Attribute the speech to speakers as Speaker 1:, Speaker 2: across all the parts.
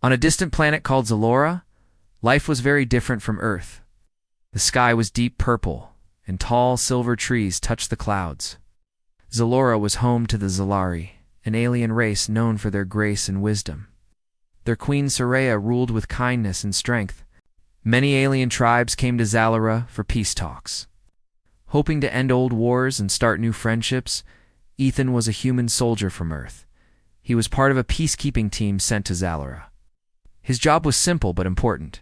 Speaker 1: On a distant planet called Zalora, life was very different from Earth. The sky was deep purple, and tall silver trees touched the clouds. Zalora was home to the Zalari, an alien race known for their grace and wisdom. Their queen Soraya ruled with kindness and strength. Many alien tribes came to Zalora for peace talks. Hoping to end old wars and start new friendships, Ethan was a human soldier from Earth. He was part of a peacekeeping team sent to Zalora. His job was simple but important: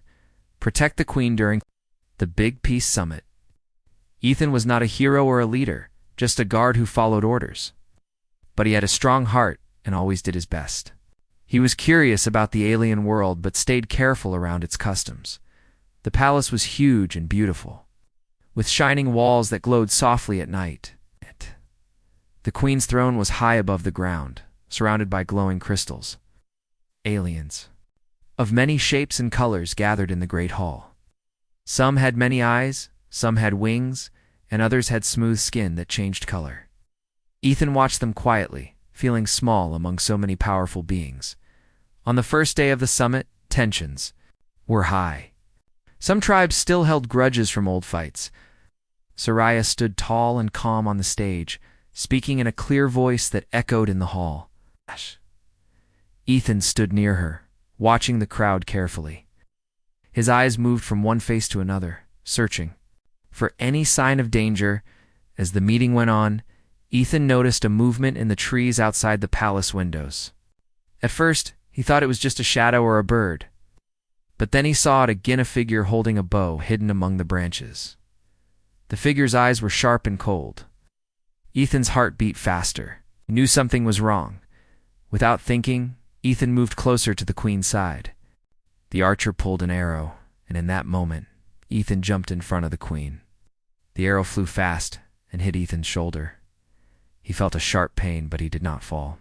Speaker 1: protect the queen during the Big Peace Summit. Ethan was not a hero or a leader, just a guard who followed orders. But he had a strong heart and always did his best. He was curious about the alien world but stayed careful around its customs. The palace was huge and beautiful, with shining walls that glowed softly at night. The queen's throne was high above the ground, surrounded by glowing crystals. Aliens of many shapes and colors gathered in the great hall. Some had many eyes, some had wings, and others had smooth skin that changed color. Ethan watched them quietly, feeling small among so many powerful beings. On the first day of the summit, tensions were high. Some tribes still held grudges from old fights. Soraya stood tall and calm on the stage, speaking in a clear voice that echoed in the hall. Ethan stood near her, watching the crowd carefully. His eyes moved from one face to another, searching for any sign of danger. As the meeting went on, Ethan noticed a movement in the trees outside the palace windows. At first, he thought it was just a shadow or a bird, but then he saw a figure holding a bow hidden among the branches. The figure's eyes were sharp and cold. Ethan's heart beat faster. He knew something was wrong. Without thinking, Ethan moved closer to the queen's side. The archer pulled an arrow, and in that moment, Ethan jumped in front of the queen. The arrow flew fast and hit Ethan's shoulder. He felt a sharp pain, but he did not fall.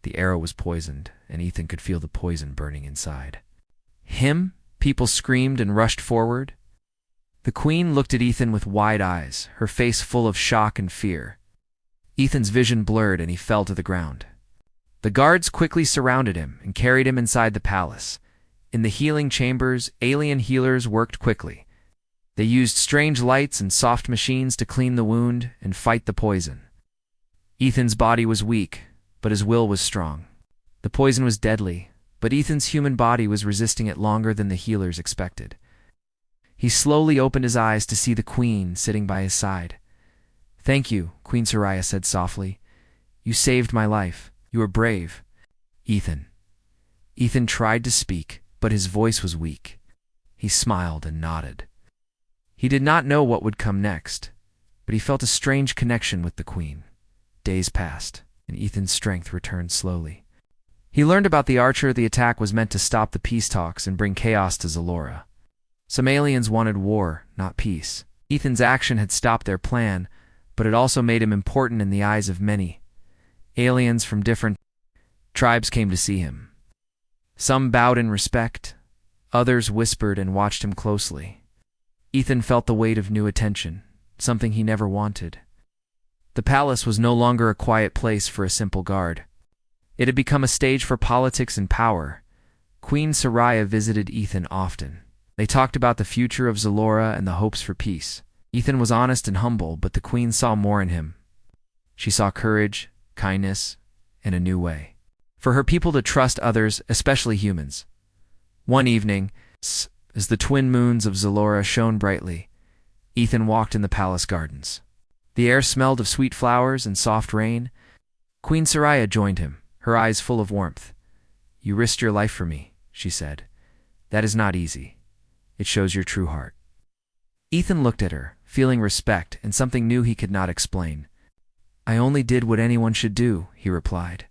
Speaker 1: The arrow was poisoned, and Ethan could feel the poison burning inside. Him? People screamed and rushed forward. The queen looked at Ethan with wide eyes, her face full of shock and fear. Ethan's vision blurred and he fell to the ground. The guards quickly surrounded him and carried him inside the palace. In the healing chambers, alien healers worked quickly. They used strange lights and soft machines to clean the wound and fight the poison. Ethan's body was weak, but his will was strong. The poison was deadly, but Ethan's human body was resisting it longer than the healers expected. He slowly opened his eyes to see the queen sitting by his side. "Thank you," Queen Soraya said softly. "You saved my life. You were brave." Ethan tried to speak, but his voice was weak. He smiled and nodded. He did not know what would come next, but he felt a strange connection with the queen. Days passed, and Ethan's strength returned slowly. He learned about the archer. The attack was meant to stop the peace talks and bring chaos to Zalora. Some aliens wanted war, not peace. Ethan's action had stopped their plan, but it also made him important in the eyes of many. Aliens from different tribes came to see him. Some bowed in respect, others whispered and watched him closely. Ethan felt the weight of new attention, something he never wanted. The palace was no longer a quiet place for a simple guard. It had become a stage for politics and power. Queen Soraya visited Ethan often. They talked about the future of Zalora and the hopes for peace. Ethan was honest and humble, but the queen saw more in him. She saw courage, kindness, and a new way for her people to trust others, especially humans. One evening, as the twin moons of Zalora shone brightly, Ethan walked in the palace gardens. The air smelled of sweet flowers and soft rain. Queen Soraya joined him, her eyes full of warmth. "You risked your life for me," she said. "That is not easy. It shows your true heart." Ethan looked at her, feeling respect and something new he could not explain. "I only did what anyone should do," he replied.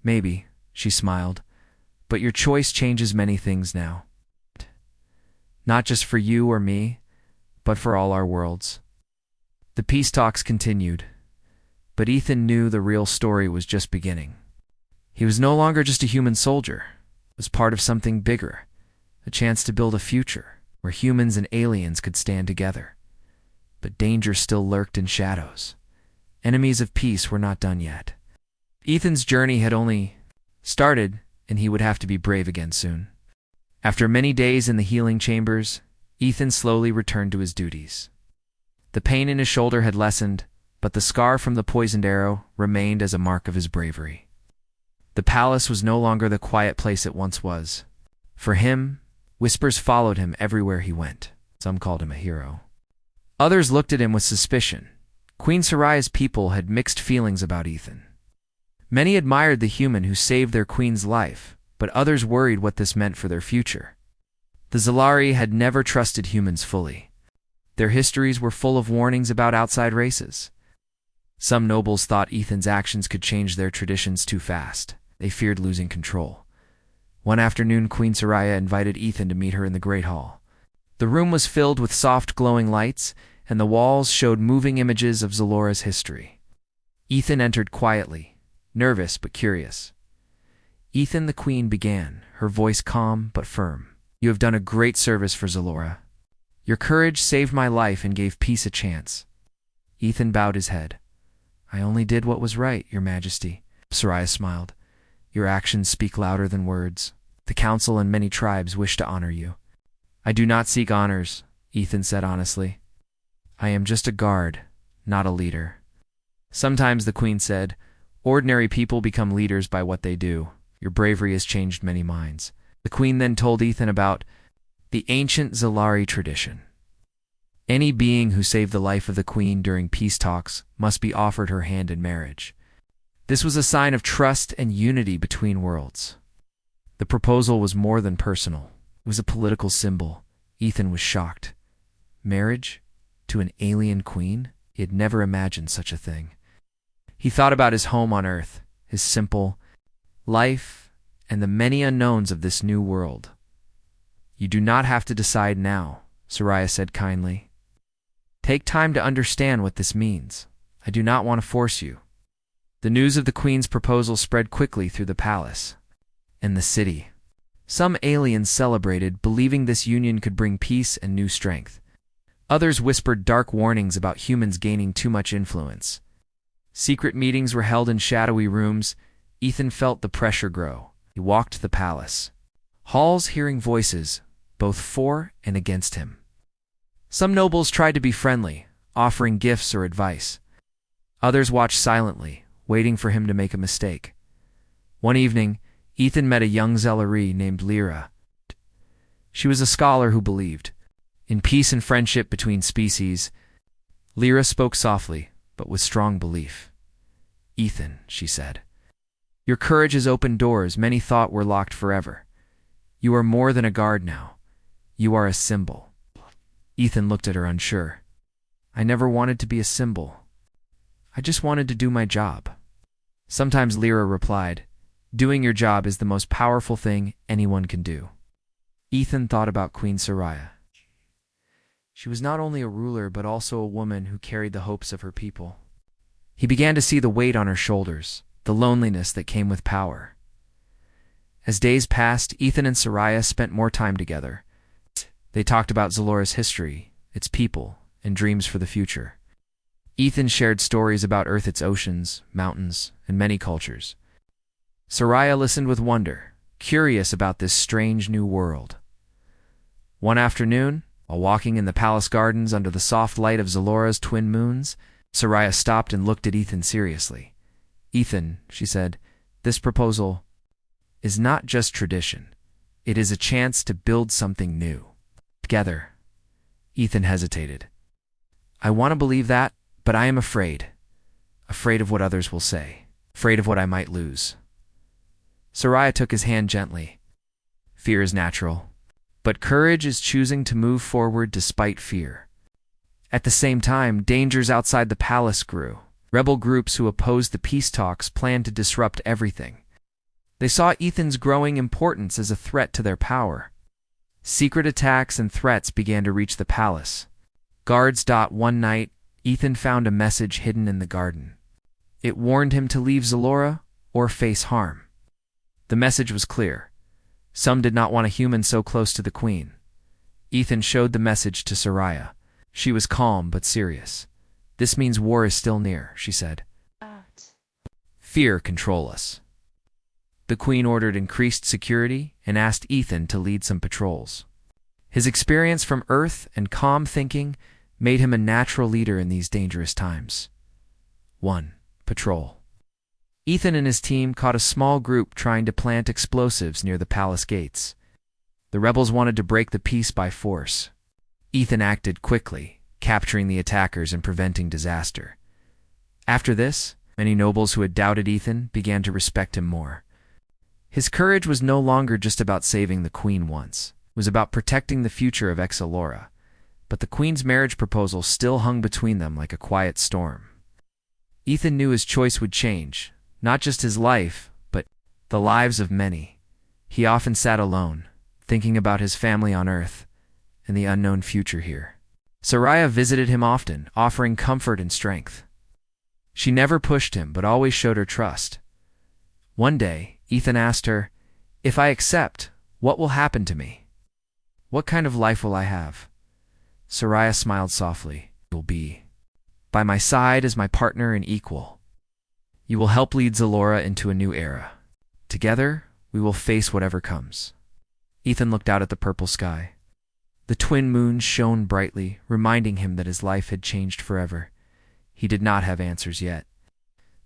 Speaker 1: "Maybe," she smiled, "but your choice changes many things now. Not just for you or me, but for all our worlds." The peace talks continued, but Ethan knew the real story was just beginning. He was no longer just a human soldier. He was part of something bigger, a chance to build a future where humans and aliens could stand together. But danger still lurked in shadows. Enemies of peace were not done yet. Ethan's journey had only started. and he would have to be brave again soon. After many days in the healing chambers, Ethan slowly returned to his duties. The pain in his shoulder had lessened, but the scar from the poisoned arrow remained as a mark of his bravery. The palace was no longer the quiet place it once was. For him, whispers followed him everywhere he went. Some called him a hero. Others looked at him with suspicion. Queen Saraya's people had mixed feelings about Ethan. Many admired the human who saved their queen's life, but others worried what this meant for their future. The Zalari had never trusted humans fully. Their histories were full of warnings about outside races. Some nobles thought Ethan's actions could change their traditions too fast. They feared losing control. One afternoon, Queen Saraya invited Ethan to meet her in the Great Hall. The room was filled with soft glowing lights, and the walls showed moving images of Zalora's history. Ethan entered quietly, nervous but curious. "Ethan," the queen began, her voice calm but firm. "You have done a great service for Zalora. Your courage saved my life and gave peace a chance." Ethan bowed his head. "I only did what was right, Your Majesty." Saraya smiled. "Your actions speak louder than words. The council and many tribes wish to honor you." "I do not seek honors," Ethan said honestly. "I am just a guard, not a leader." "Sometimes," the queen said, "ordinary people become leaders by what they do. Your bravery has changed many minds." The queen then told Ethan about the ancient Zalari tradition. Any being who saved the life of the queen during peace talks must be offered her hand in marriage. This was a sign of trust and unity between worlds. The proposal was more than personal. It was a political symbol. Ethan was shocked. Marriage? To an alien queen? He had never imagined such a thing. He thought about his home on Earth, his simple life, and the many unknowns of this new world. "You do not have to decide now," Saraya said kindly. "Take time to understand what this means. I do not want to force you." The news of the queen's proposal spread quickly through the palace and the city. Some aliens celebrated, believing this union could bring peace and new strength. Others whispered dark warnings about humans gaining too much influence. Secret meetings were held in shadowy rooms. Ethan felt the pressure grow. He walked the palace halls, hearing voices, both for and against him. Some nobles tried to be friendly, offering gifts or advice. Others watched silently, waiting for him to make a mistake. One evening, Ethan met a young Zalari named Lyra. She was a scholar who believed in peace and friendship between species. Lyra spoke softly, but with strong belief. "Ethan," she said, "your courage has opened doors many thought were locked forever. You are more than a guard now. You are a symbol." Ethan looked at her unsure. "I never wanted to be a symbol. I just wanted to do my job." Sometimes, Lyra replied, "Doing your job is the most powerful thing anyone can do." Ethan thought about Queen Saraya. She was not only a ruler but also a woman who carried the hopes of her people. He began to see the weight on her shoulders, the loneliness that came with power. As days passed, Ethan and Saraya spent more time together. They talked about Zalora's history, its people, and dreams for the future. Ethan shared stories about Earth, its oceans, mountains, and many cultures. Saraya listened with wonder, curious about this strange new world. One afternoon, while walking in the palace gardens under the soft light of Zalora's twin moons, Saraya stopped and looked at Ethan seriously. "Ethan," she said, "this proposal is not just tradition. It is a chance to build something new. Together." Ethan hesitated. "I want to believe that, but I am afraid. Afraid of what others will say. Afraid of what I might lose." Saraya took his hand gently. "Fear is natural, but courage is choosing to move forward despite fear." At the same time, dangers outside the palace grew. Rebel groups who opposed the peace talks planned to disrupt everything. They saw Ethan's growing importance as a threat to their power. Secret attacks and threats began to reach the palace. Guards. One night, Ethan found a message hidden in the garden. It warned him to leave Zalora or face harm. The message was clear. Some did not want a human so close to the queen. Ethan showed the message to Saraya. She was calm but serious. "This means war is still near," she said. "Fear control us." The queen ordered increased security and asked Ethan to lead some patrols. His experience from Earth and calm thinking made him a natural leader in these dangerous times. 1. Patrol. Ethan and his team caught a small group trying to plant explosives near the palace gates. The rebels wanted to break the peace by force. Ethan acted quickly, capturing the attackers and preventing disaster. After this, many nobles who had doubted Ethan began to respect him more. His courage was no longer just about saving the queen once. It was about protecting the future of Exalora. But the queen's marriage proposal still hung between them like a quiet storm. Ethan knew his choice would change, not just his life, but the lives of many. He often sat alone, thinking about his family on Earth and the unknown future here. Scifi visited him often, offering comfort and strength. She never pushed him, but always showed her trust. One day, Ethan asked her, "If I accept, what will happen to me? What kind of life will I have?" Scifi smiled softly. "You will be by my side as my partner and equal. You will help lead Zalora into a new era. Together, we will face whatever comes." Ethan looked out at the purple sky. The twin moons shone brightly, reminding him that his life had changed forever. He did not have answers yet.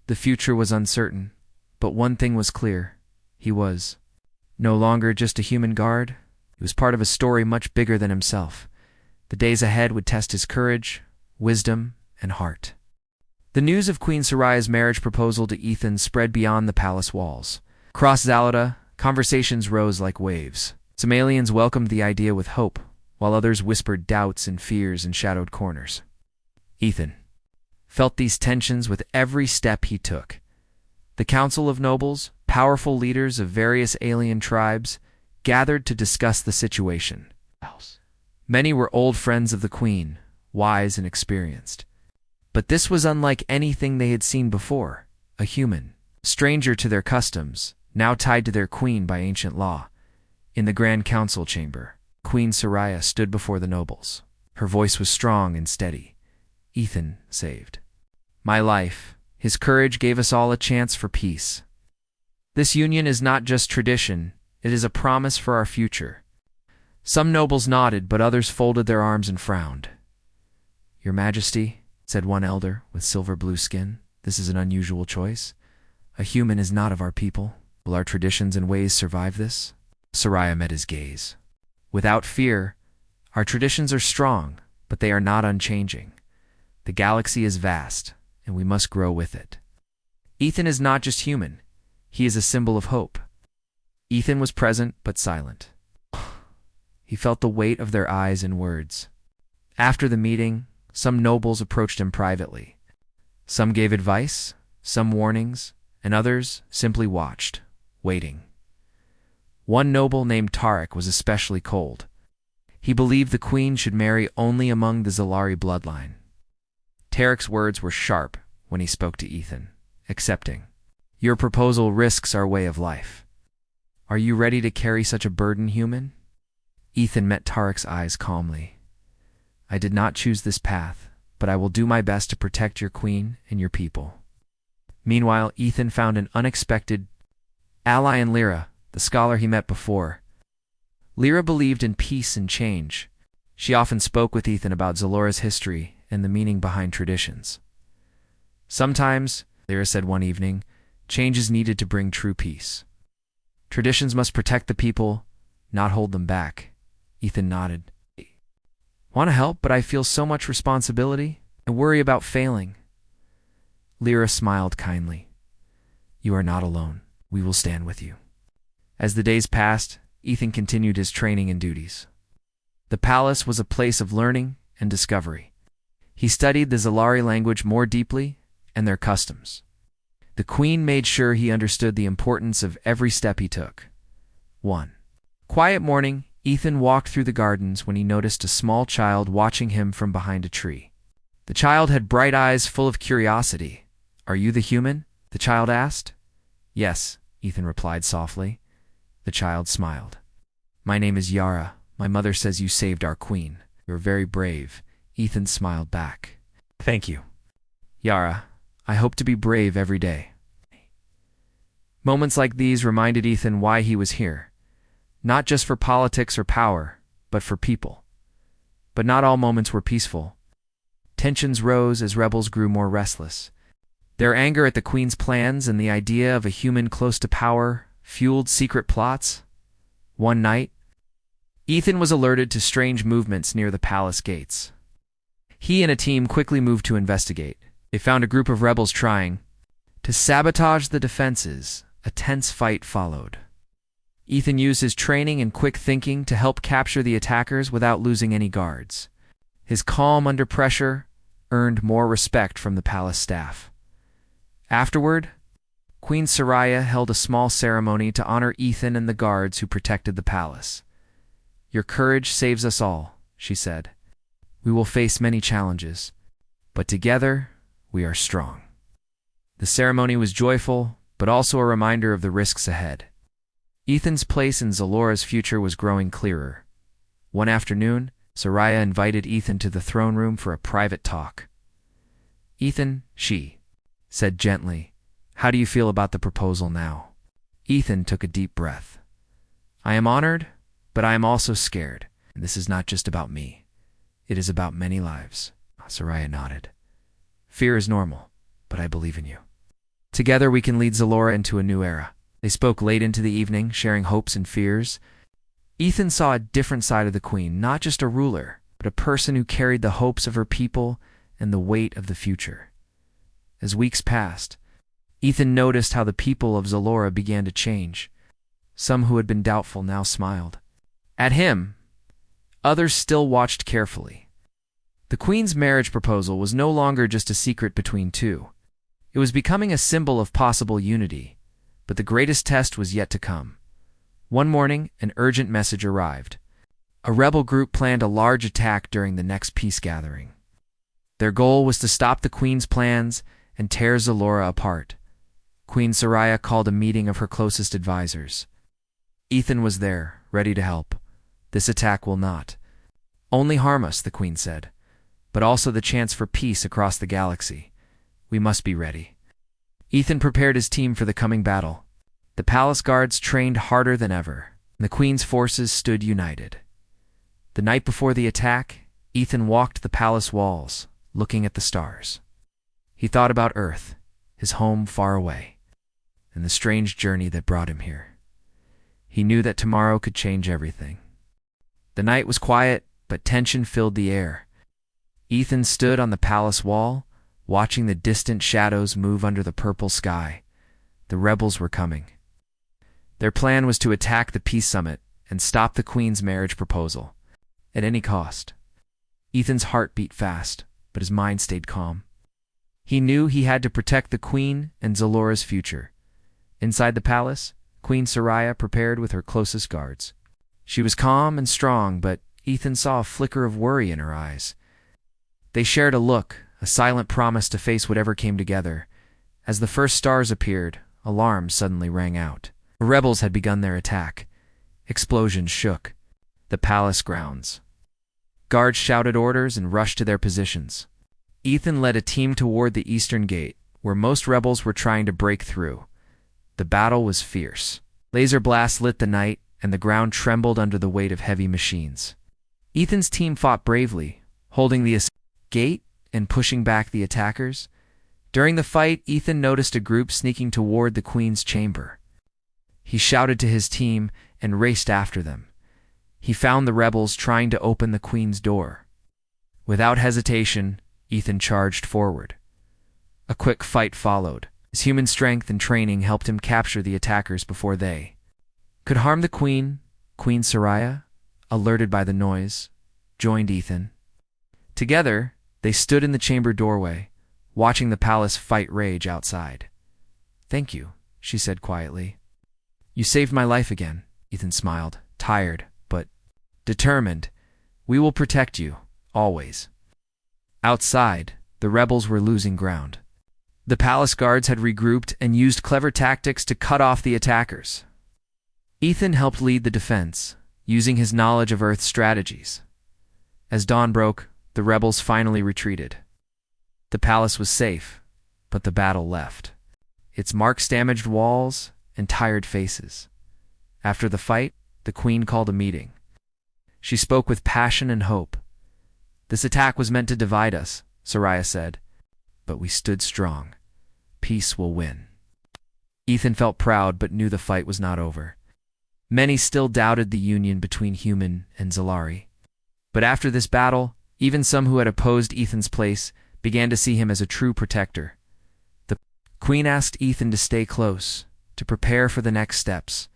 Speaker 1: The future was uncertain, but one thing was clear. He was no longer just a human guard. He was part of a story much bigger than himself. The days ahead would test his courage, wisdom, and heart. The news of Queen Scifi's marriage proposal to Ethan spread beyond the palace walls. Across Zalora, conversations rose like waves. Some aliens welcomed the idea with hope, while others whispered doubts and fears in shadowed corners. Ethan felt these tensions with every step he took. The Council of Nobles, powerful leaders of various alien tribes, gathered to discuss the situation. Many were old friends of the queen, wise and experienced. But this was unlike anything they had seen before. A human, stranger to their customs, now tied to their queen by ancient law. In the Grand Council chamber, Queen Scifi stood before the nobles. Her voice was strong and steady. "Ethan saved my life. His courage gave us all a chance for peace. This union is not just tradition, it is a promise for our future." Some nobles nodded, but others folded their arms and frowned. "Your Majesty," said one elder with silver-blue skin, "this is an unusual choice. A human is not of our people. Will our traditions and ways survive this?" Scifi met his gaze. "Without fear, our traditions are strong, but they are not unchanging. The galaxy is vast, and we must grow with it. Ethan is not just human, he is a symbol of hope." Ethan was present, but silent. He felt the weight of their eyes and words. After the meeting, some nobles approached him privately. Some gave advice, some warnings, and others simply watched, waiting. One noble named Tarek was especially cold. He believed the queen should marry only among the Zalari bloodline. Tarek's words were sharp when he spoke to Ethan, accepting. "Your proposal risks our way of life. Are you ready to carry such a burden, human?" Ethan met Tarek's eyes calmly. "I did not choose this path, but I will do my best to protect your queen and your people." Meanwhile, Ethan found an unexpected ally in Lyra, the scholar he met before. Lyra believed in peace and change. She often spoke with Ethan about Zalora's history and the meaning behind traditions. "Sometimes," Lyra said one evening, "change is needed to bring true peace. Traditions must protect the people, not hold them back." Ethan nodded. "Want to help, but I feel so much responsibility and worry about failing." Lyra smiled kindly. "You are not alone. We will stand with you." As the days passed, Ethan continued his training and duties. The palace was a place of learning and discovery. He studied the Zalari language more deeply and their customs. The queen made sure he understood the importance of every step he took. 1. Quiet morning, Ethan walked through the gardens when he noticed a small child watching him from behind a tree. The child had bright eyes full of curiosity. "Are you the human?" the child asked. "Yes," Ethan replied softly. The child smiled. "My name is Yara. My mother says you saved our queen. You're very brave." Ethan smiled back. "Thank you, Yara. I hope to be brave every day." Moments like these reminded Ethan why he was here. Not just for politics or power, but for people. But not all moments were peaceful. Tensions rose as rebels grew more restless. Their anger at the Queen's plans and the idea of a human close to power fueled secret plots. One night, Ethan was alerted to strange movements near the palace gates. He and a team quickly moved to investigate. They found a group of rebels trying to sabotage the defenses. A tense fight followed. Ethan used his training and quick thinking to help capture the attackers without losing any guards. His calm under pressure earned more respect from the palace staff. Afterward, Queen Soraya held a small ceremony to honor Ethan and the guards who protected the palace. "Your courage saves us all," she said. "We will face many challenges, but together we are strong." The ceremony was joyful, but also a reminder of the risks ahead. Ethan's place in Zalora's future was growing clearer. One afternoon, Soraya invited Ethan to the throne room for a private talk. "Ethan," she said gently, "how do you feel about the proposal now?" Ethan took a deep breath. "I am honored, but I am also scared, and this is not just about me. It is about many lives." Soraya nodded. "Fear is normal, but I believe in you. Together we can lead Zalora into a new era." They spoke late into the evening, sharing hopes and fears. Ethan saw a different side of the Queen, not just a ruler, but a person who carried the hopes of her people and the weight of the future. As weeks passed, Ethan noticed how the people of Zalora began to change. Some who had been doubtful now smiled at him. Others still watched carefully. The Queen's marriage proposal was no longer just a secret between two. It was becoming a symbol of possible unity. But the greatest test was yet to come. One morning, an urgent message arrived. A rebel group planned a large attack during the next peace gathering. Their goal was to stop the Queen's plans and tear Zalora apart. Queen Soraya called a meeting of her closest advisors. Ethan was there, ready to help. "This attack will not only harm us," the Queen said, "but also the chance for peace across the galaxy. We must be ready." Ethan prepared his team for the coming battle. The palace guards trained harder than ever, and the Queen's forces stood united. The night before the attack, Ethan walked the palace walls, looking at the stars. He thought about Earth, his home far away, and the strange journey that brought him here. He knew that tomorrow could change everything. The night was quiet, but tension filled the air. Ethan stood on the palace wall, watching the distant shadows move under the purple sky. The rebels were coming. Their plan was to attack the peace summit and stop the Queen's marriage proposal, at any cost. Ethan's heart beat fast, but his mind stayed calm. He knew he had to protect the Queen and Zalora's future. Inside the palace, Queen Soraya prepared with her closest guards. She was calm and strong, but Ethan saw a flicker of worry in her eyes. They shared a look, a silent promise to face whatever came together. As the first stars appeared, alarms suddenly rang out. The rebels had begun their attack. Explosions shook the palace grounds. Guards shouted orders and rushed to their positions. Ethan led a team toward the eastern gate, where most rebels were trying to break through. The battle was fierce. Laser blasts lit the night, and the ground trembled under the weight of heavy machines. Ethan's team fought bravely, holding the gate and pushing back the attackers. During the fight, Ethan noticed a group sneaking toward the Queen's chamber. He shouted to his team and raced after them. He found the rebels trying to open the Queen's door. Without hesitation, Ethan charged forward. A quick fight followed. His human strength and training helped him capture the attackers before they could harm the Queen. Queen Soraya, alerted by the noise, joined Ethan. Together, they stood in the chamber doorway, watching the palace fight rage outside. "Thank you," she said quietly. "You saved my life again," Ethan smiled, tired, but determined. "We will protect you, always." Outside, the rebels were losing ground. The palace guards had regrouped and used clever tactics to cut off the attackers. Ethan helped lead the defense, using his knowledge of Earth's strategies. As dawn broke, the rebels finally retreated. The palace was safe, but the battle left. Its marks damaged walls and tired faces. After the fight, the queen called a meeting. She spoke with passion and hope. "This attack was meant to divide us," Sariah said, "but we stood strong. Peace will win." Ethan felt proud but knew the fight was not over. Many still doubted the union between human and Zalari. But after this battle, even some who had opposed Ethan's place began to see him as a true protector. The queen asked Ethan to stay close, to prepare for the next steps.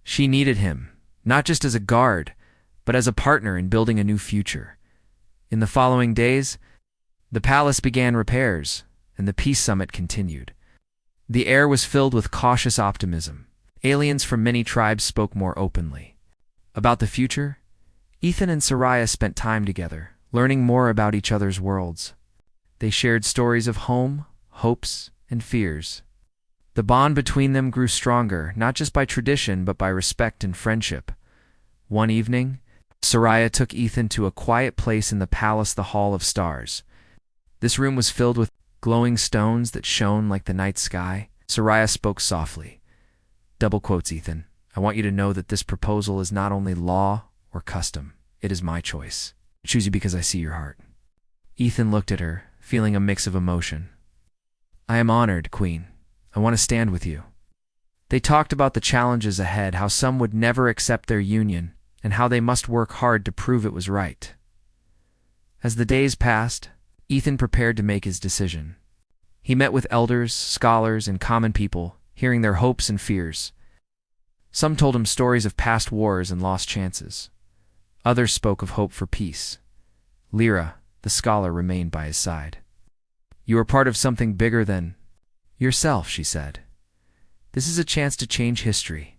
Speaker 1: She needed him, not just as a guard, but as a partner in building a new future. In the following days, the palace began repairs, and the peace summit continued. The air was filled with cautious optimism. Aliens from many tribes spoke more openly. About the future, Ethan and Sariah spent time together, learning more about each other's worlds. They shared stories of home, hopes, and fears. The bond between them grew stronger, not just by tradition, but by respect and friendship. One evening, Sariah took Ethan to a quiet place in the palace, the Hall of Stars. This room was filled with glowing stones that shone like the night sky. Sariah spoke softly. Double quotes, "Ethan, I want you to know that this proposal is not only law or custom. It is my choice. I choose you because I see your heart." Ethan looked at her, feeling a mix of emotion. "I am honored, Queen. I want to stand with you." They talked about the challenges ahead, how some would never accept their union, and how they must work hard to prove it was right. As the days passed, Ethan prepared to make his decision. He met with elders, scholars, and common people, hearing their hopes and fears. Some told him stories of past wars and lost chances. Others spoke of hope for peace. Lyra, the scholar, remained by his side. "You are part of something bigger than yourself," she said. "This is a chance to change history."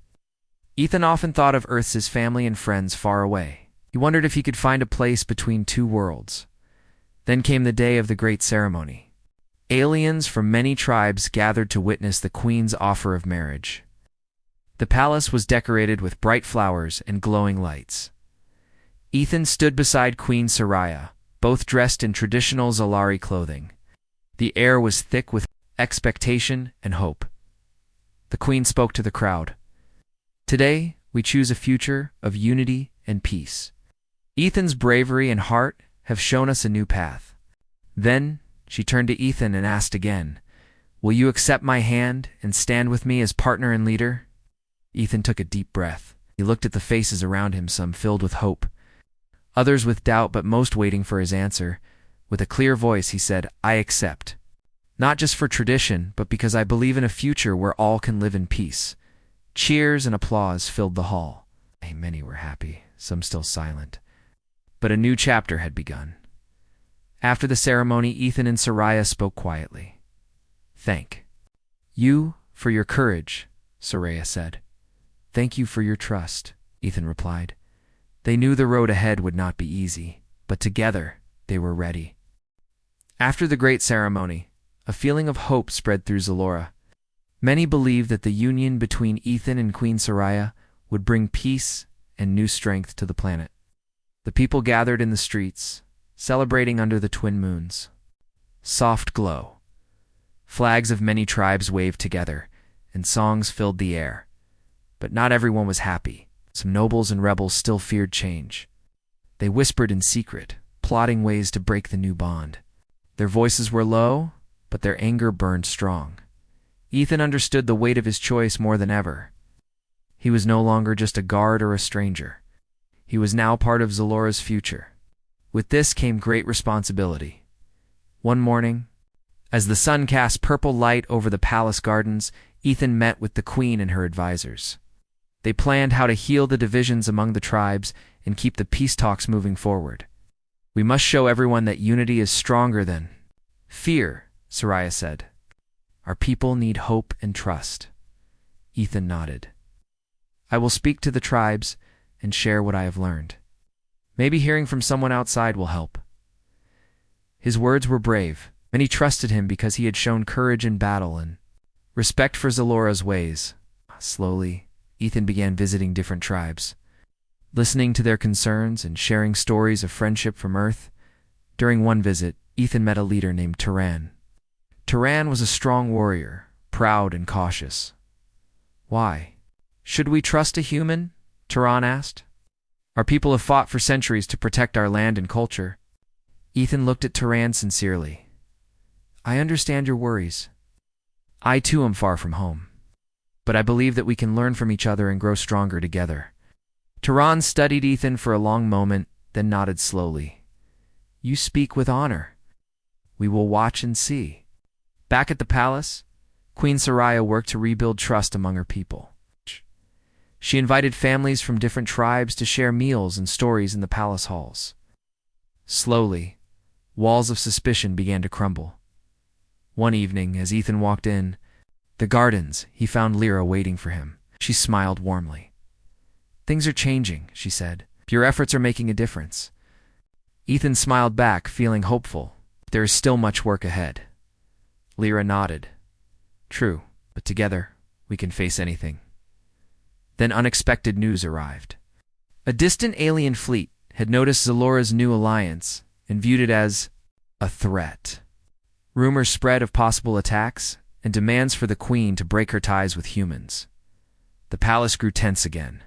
Speaker 1: Ethan often thought of Earth's family and friends far away. He wondered if he could find a place between two worlds. Then came the day of the great ceremony. Aliens from many tribes gathered to witness the queen's offer of marriage. The palace was decorated with bright flowers and glowing lights. Ethan stood beside Queen Sariah, both dressed in traditional Zalari clothing. The air was thick with expectation and hope. The queen spoke to the crowd. "Today, we choose a future of unity and peace. Ethan's bravery and heart have shown us a new path." Then she turned to Ethan and asked again, "Will you accept my hand and stand with me as partner and leader?" Ethan took a deep breath. He looked at the faces around him, some filled with hope, others with doubt, but most waiting for his answer. With a clear voice, he said, "I accept. Not just for tradition, but because I believe in a future where all can live in peace." Cheers and applause filled the hall. Many were happy, some still silent. But a new chapter had begun. After the ceremony, Ethan and Sariah spoke quietly. "Thank you for your courage," Sariah said. "Thank you for your trust," Ethan replied. They knew the road ahead would not be easy, but together they were ready. After the great ceremony, a feeling of hope spread through Zalora. Many believed that the union between Ethan and Queen Sariah would bring peace and new strength to the planet. The people gathered in the streets, celebrating under the twin moons. Soft glow. Flags of many tribes waved together, and songs filled the air. But not everyone was happy. Some nobles and rebels still feared change. They whispered in secret, plotting ways to break the new bond. Their voices were low, but their anger burned strong. Ethan understood the weight of his choice more than ever. He was no longer just a guard or a stranger. He was now part of Zalora's future. With this came great responsibility. One morning, as the sun cast purple light over the palace gardens, Ethan met with the queen and her advisors. They planned how to heal the divisions among the tribes and keep the peace talks moving forward. "We must show everyone that unity is stronger than fear," Sariah said. "Our people need hope and trust." Ethan nodded. "I will speak to the tribes and share what I have learned. Maybe hearing from someone outside will help." His words were brave. Many trusted him because he had shown courage in battle and respect for Zalora's ways. Slowly, Ethan began visiting different tribes, listening to their concerns and sharing stories of friendship from Earth. During one visit, Ethan met a leader named Turan. Turan was a strong warrior, proud and cautious. Why? Should we trust a human? Tehran asked. Our people have fought for centuries to protect our land and culture. Ethan looked at Tehran sincerely. I understand your worries. I too am far from home. But I believe that we can learn from each other and grow stronger together. Tehran studied Ethan for a long moment, then nodded slowly. You speak with honor. We will watch and see. Back at the palace, Queen Soraya worked to rebuild trust among her people. She invited families from different tribes to share meals and stories in the palace halls. Slowly, walls of suspicion began to crumble. One evening, as Ethan walked in the gardens, he found Lyra waiting for him. She smiled warmly. Things are changing, she said. Your efforts are making a difference. Ethan smiled back, feeling hopeful. There is still much work ahead. Lyra nodded. True, but together, we can face anything. Then unexpected news arrived. A distant alien fleet had noticed Zalora's new alliance and viewed it as a threat. Rumors spread of possible attacks and demands for the queen to break her ties with humans. The palace grew tense again.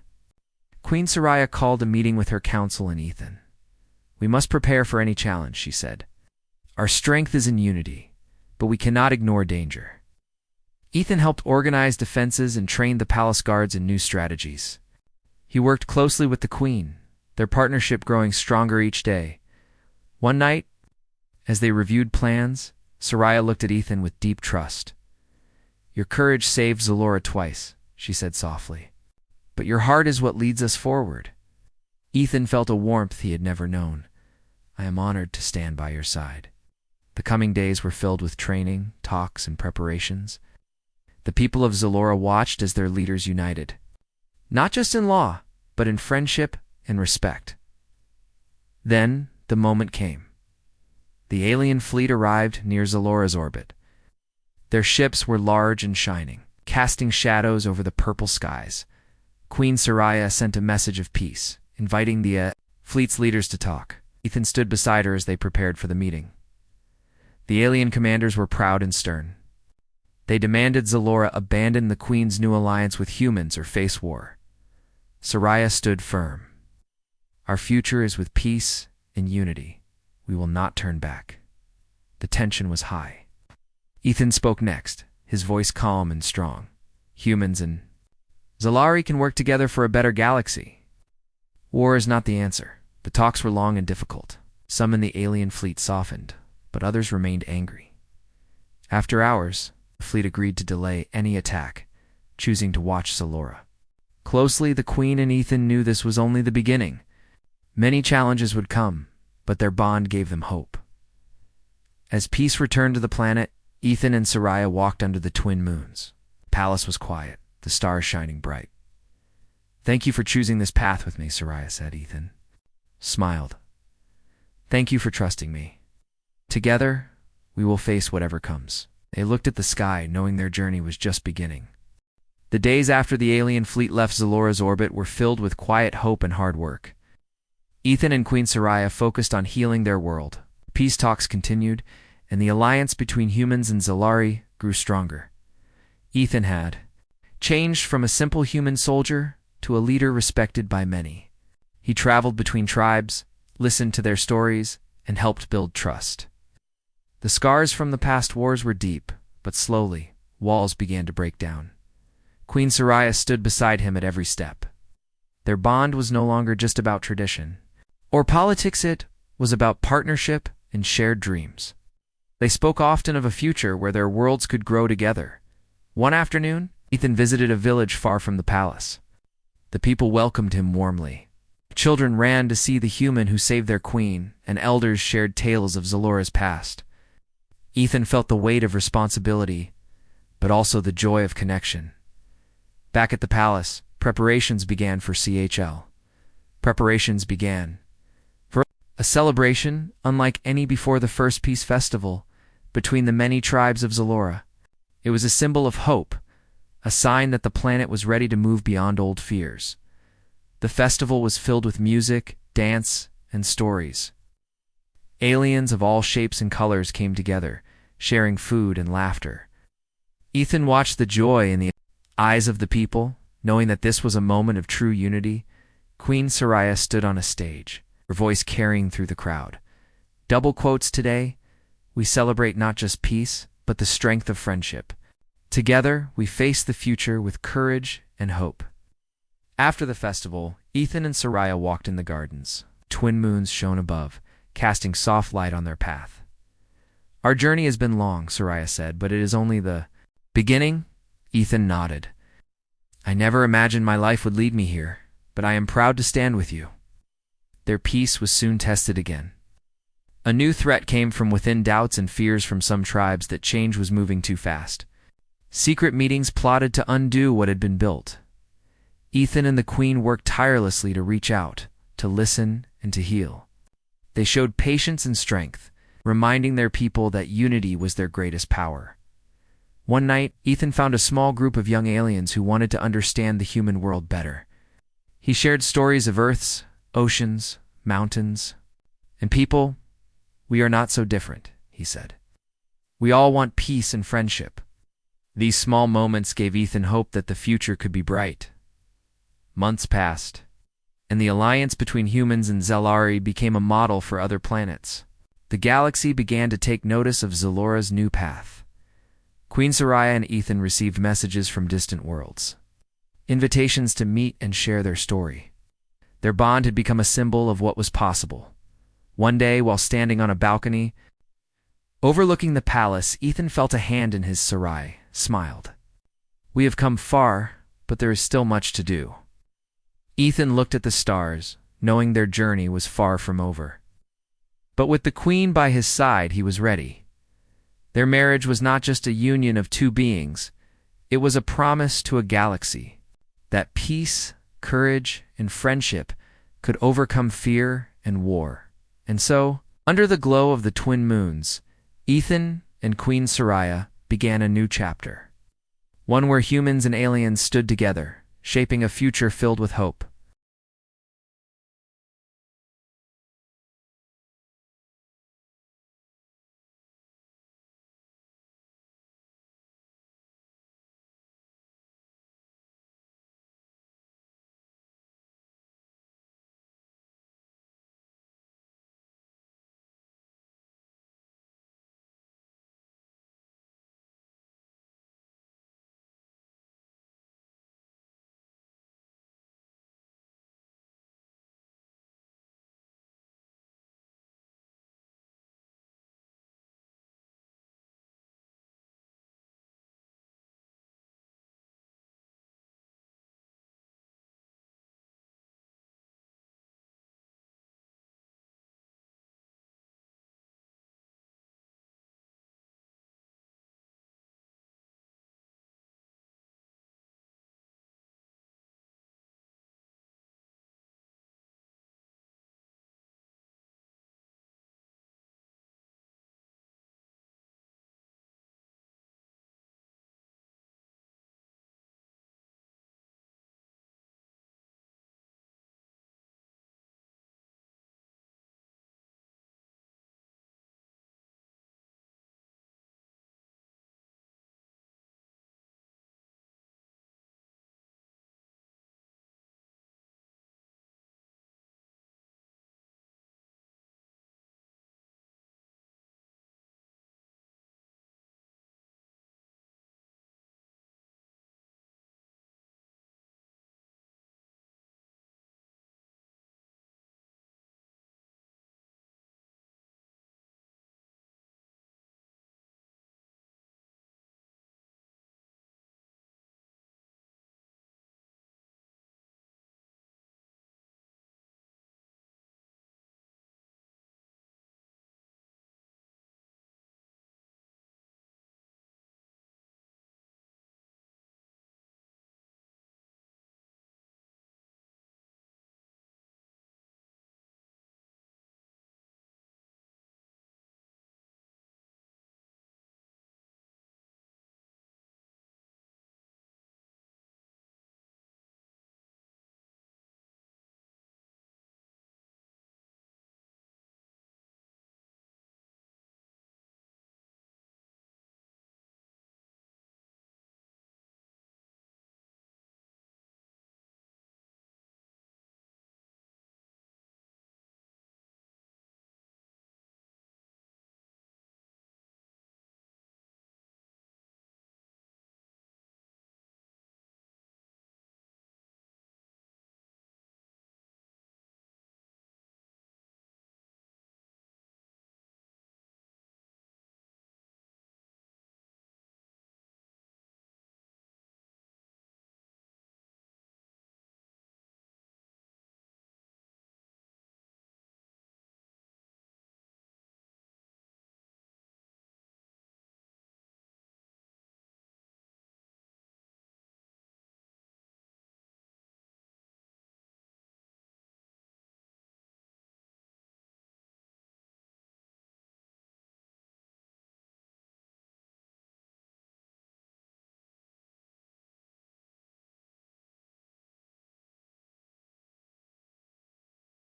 Speaker 1: Queen Soraya called a meeting with her council and Ethan. We must prepare for any challenge, she said. Our strength is in unity, but we cannot ignore danger. Ethan helped organize defenses and trained the palace guards in new strategies. He worked closely with the queen, their partnership growing stronger each day. One night, as they reviewed plans, Soraya looked at Ethan with deep trust. Your courage saved Zalora twice, she said softly. But your heart is what leads us forward. Ethan felt a warmth he had never known. I am honored to stand by your side. The coming days were filled with training, talks, and preparations. The people of Zalora watched as their leaders united, not just in law, but in friendship and respect. Then the moment came. The alien fleet arrived near Zalora's orbit. Their ships were large and shining, casting shadows over the purple skies. Queen Soraya sent a message of peace, inviting the fleet's leaders to talk. Ethan stood beside her as they prepared for the meeting. The alien commanders were proud and stern. They demanded Zalora abandon the queen's new alliance with humans or face war. Soraya stood firm. Our future is with peace and unity. We will not turn back. The tension was high. Ethan spoke next, his voice calm and strong. Humans and Zalari can work together for a better galaxy. War is not the answer. The talks were long and difficult. Some in the alien fleet softened, but others remained angry. After hours, the fleet agreed to delay any attack, choosing to watch Zalora. Closely, the Queen and Ethan knew this was only the beginning. Many challenges would come, but their bond gave them hope. As peace returned to the planet, Ethan and Soraya walked under the twin moons. The palace was quiet, the stars shining bright. Thank you for choosing this path with me, Soraya said. Ethan smiled. Thank you for trusting me. Together, we will face whatever comes. They looked at the sky, knowing their journey was just beginning. The days after the alien fleet left Zalora's orbit were filled with quiet hope and hard work. Ethan and Queen Soraya focused on healing their world. Peace talks continued, and the alliance between humans and Zalari grew stronger. Ethan had changed from a simple human soldier to a leader respected by many. He traveled between tribes, listened to their stories, and helped build trust. The scars from the past wars were deep, but slowly, walls began to break down. Queen Soraya stood beside him at every step. Their bond was no longer just about tradition or politics, it was about partnership and shared dreams. They spoke often of a future where their worlds could grow together. One afternoon, Ethan visited a village far from the palace. The people welcomed him warmly. Children ran to see the human who saved their queen, and elders shared tales of Zalora's past. Ethan felt the weight of responsibility, but also the joy of connection. Back at the palace, preparations began for CHL. Preparations began for a celebration unlike any before the first peace festival between the many tribes of Zalora. It was a symbol of hope, a sign that the planet was ready to move beyond old fears. The festival was filled with music, dance, and stories. Aliens of all shapes and colors came together, sharing food and laughter. Ethan watched the joy in the eyes of the people, knowing that this was a moment of true unity, Queen Soraya stood on a stage, her voice carrying through the crowd. Double quotes today, we celebrate not just peace, but the strength of friendship. Together, we face the future with courage and hope. After the festival, Ethan and Soraya walked in the gardens. Twin moons shone above, casting soft light on their path. Our journey has been long, Soraya said, but it is only the beginning. Ethan nodded. I never imagined my life would lead me here, but I am proud to stand with you. Their peace was soon tested again. A new threat came from within, doubts and fears from some tribes that change was moving too fast. Secret meetings plotted to undo what had been built. Ethan and the Queen worked tirelessly to reach out, to listen, and to heal. They showed patience and strength, reminding their people that unity was their greatest power. One night, Ethan found a small group of young aliens who wanted to understand the human world better. He shared stories of Earth's, oceans, mountains, and people. We are not so different, he said. We all want peace and friendship. These small moments gave Ethan hope that the future could be bright. Months passed, and the alliance between humans and Zelari became a model for other planets. The galaxy began to take notice of Zelora's new path. Queen Soraya and Ethan received messages from distant worlds, invitations to meet and share their story. Their bond had become a symbol of what was possible. One day, while standing on a balcony overlooking the palace, Ethan felt a hand in his. Soraya smiled. We have come far, but there is still much to do. Ethan looked at the stars, knowing their journey was far from over. But with the Queen by his side, he was ready. Their marriage was not just a union of two beings, it was a promise to a galaxy that peace, courage, and friendship could overcome fear and war. And so, under the glow of the twin moons, Ethan and Queen Soraya began a new chapter. One where humans and aliens stood together, shaping a future filled with hope.